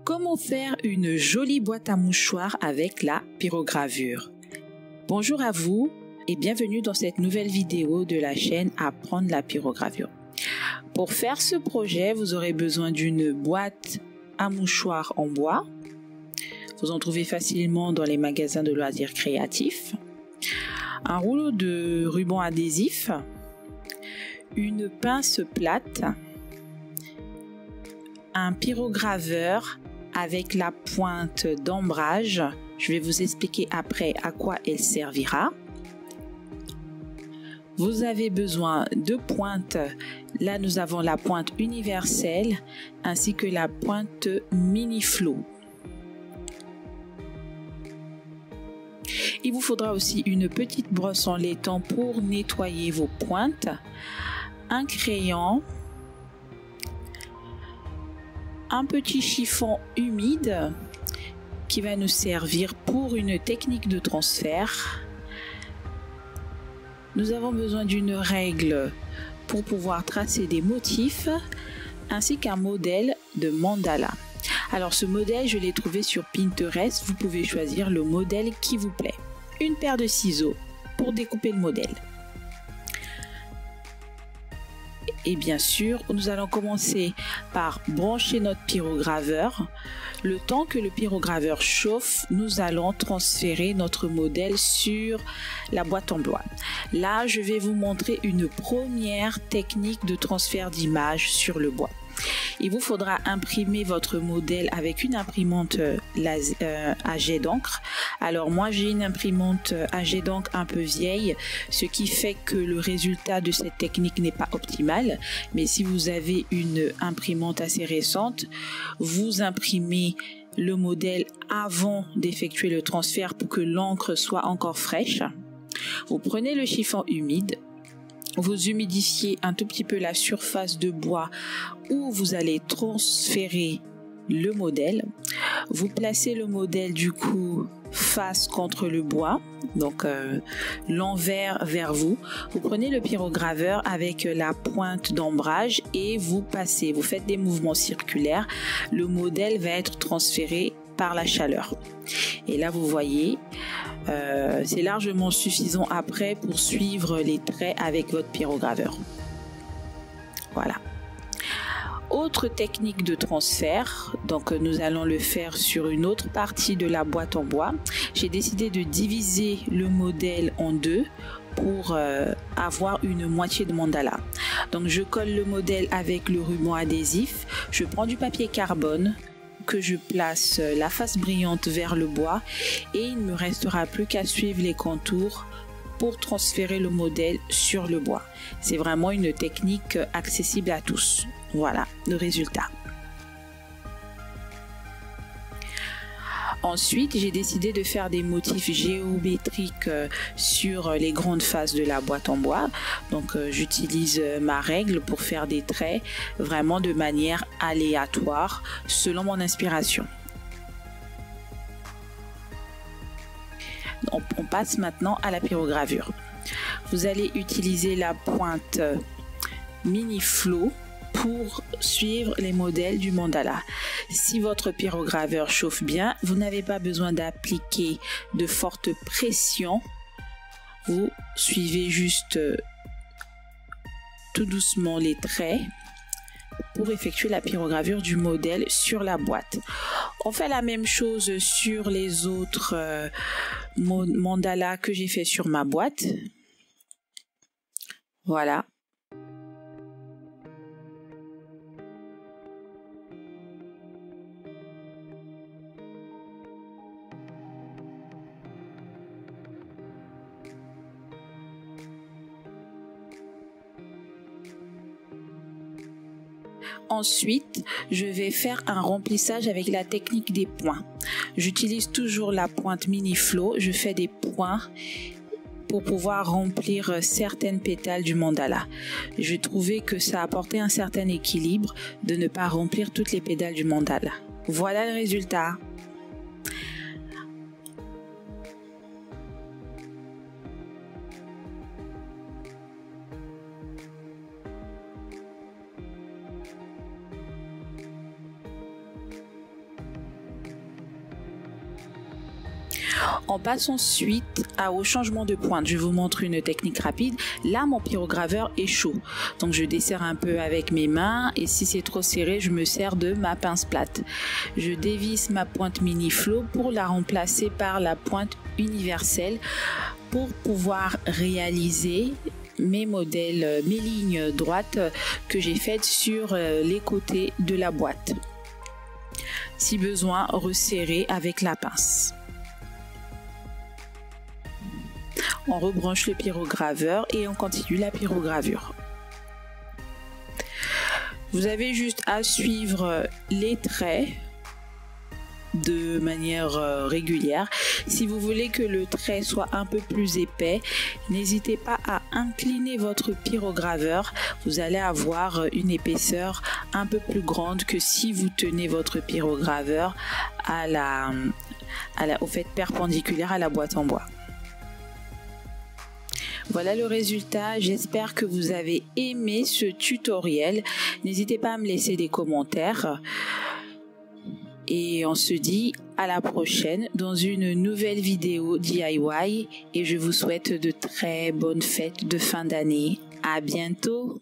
Comment faire une jolie boîte à mouchoirs avec la pyrogravure? Bonjour à vous et bienvenue dans cette nouvelle vidéo de la chaîne Apprendre la pyrogravure. Pour faire ce projet, vous aurez besoin d'une boîte à mouchoirs en bois. Vous en trouvez facilement dans les magasins de loisirs créatifs. Un rouleau de ruban adhésif, une pince plate, un pyrograveur avec la pointe d'ambrage. Je vais vous expliquer après à quoi elle servira. Vous avez besoin de pointes. Là, nous avons la pointe universelle ainsi que la pointe mini flow. Il vous faudra aussi une petite brosse en laiton pour nettoyer vos pointes, un crayon, un petit chiffon humide qui va nous servir pour une technique de transfert. Nous avons besoin d'une règle pour pouvoir tracer des motifs ainsi qu'un modèle de mandala. Alors ce modèle, je l'ai trouvé sur Pinterest. Vous pouvez choisir le modèle qui vous plaît. Une paire de ciseaux pour découper le modèle. Et bien sûr, nous allons commencer par brancher notre pyrograveur. Le temps que le pyrograveur chauffe, nous allons transférer notre modèle sur la boîte en bois. Là, je vais vous montrer une première technique de transfert d'image sur le bois. Il vous faudra imprimer votre modèle avec une imprimante à jet d'encre. Alors moi j'ai une imprimante à jet d'encre un peu vieille, ce qui fait que le résultat de cette technique n'est pas optimal. Mais si vous avez une imprimante assez récente, vous imprimez le modèle avant d'effectuer le transfert pour que l'encre soit encore fraîche. Vous prenez le chiffon humide. Vous humidifiez un tout petit peu la surface de bois où vous allez transférer le modèle. Vous placez le modèle du coup face contre le bois, donc l'envers vers vous. Vous prenez le pyrograveur avec la pointe d'ambrage et vous passez, vous faites des mouvements circulaires. Le modèle va être transféré par la chaleur. Et là vous voyez, c'est largement suffisant après pour suivre les traits avec votre pyrograveur. Voilà. Autre technique de transfert, donc nous allons le faire sur une autre partie de la boîte en bois. J'ai décidé de diviser le modèle en deux pour avoir une moitié de mandala. Donc je colle le modèle avec le ruban adhésif, je prends du papier carbone que je place la face brillante vers le bois et il ne me restera plus qu'à suivre les contours pour transférer le modèle sur le bois. C'est vraiment une technique accessible à tous. Voilà le résultat. Ensuite, j'ai décidé de faire des motifs géométriques sur les grandes faces de la boîte en bois. Donc, j'utilise ma règle pour faire des traits vraiment de manière aléatoire selon mon inspiration. On passe maintenant à la pyrogravure. Vous allez utiliser la pointe mini flow pour suivre les modèles du mandala. Si votre pyrograveur chauffe bien, vous n'avez pas besoin d'appliquer de forte pression. Vous suivez juste tout doucement les traits pour effectuer la pyrogravure du modèle sur la boîte. On fait la même chose sur les autres mandalas que j'ai fait sur ma boîte. Voilà. Ensuite, je vais faire un remplissage avec la technique des points. J'utilise toujours la pointe mini flow. Je fais des points pour pouvoir remplir certaines pétales du mandala. Je trouvais que ça apportait un certain équilibre de ne pas remplir toutes les pétales du mandala. Voilà le résultat. On passe ensuite au changement de pointe. Je vous montre une technique rapide. Là, mon pyrograveur est chaud. Donc, je desserre un peu avec mes mains et si c'est trop serré, je me sers de ma pince plate. Je dévisse ma pointe mini flow pour la remplacer par la pointe universelle pour pouvoir réaliser mes modèles, mes lignes droites que j'ai faites sur les côtés de la boîte. Si besoin, resserrer avec la pince. On rebranche le pyrograveur et on continue la pyrogravure. Vous avez juste à suivre les traits de manière régulière. Si vous voulez que le trait soit un peu plus épais, n'hésitez pas à incliner votre pyrograveur. Vous allez avoir une épaisseur un peu plus grande que si vous tenez votre pyrograveur au fait perpendiculaire à la boîte en bois. Voilà le résultat, j'espère que vous avez aimé ce tutoriel. N'hésitez pas à me laisser des commentaires. Et on se dit à la prochaine dans une nouvelle vidéo DIY et je vous souhaite de très bonnes fêtes de fin d'année. À bientôt!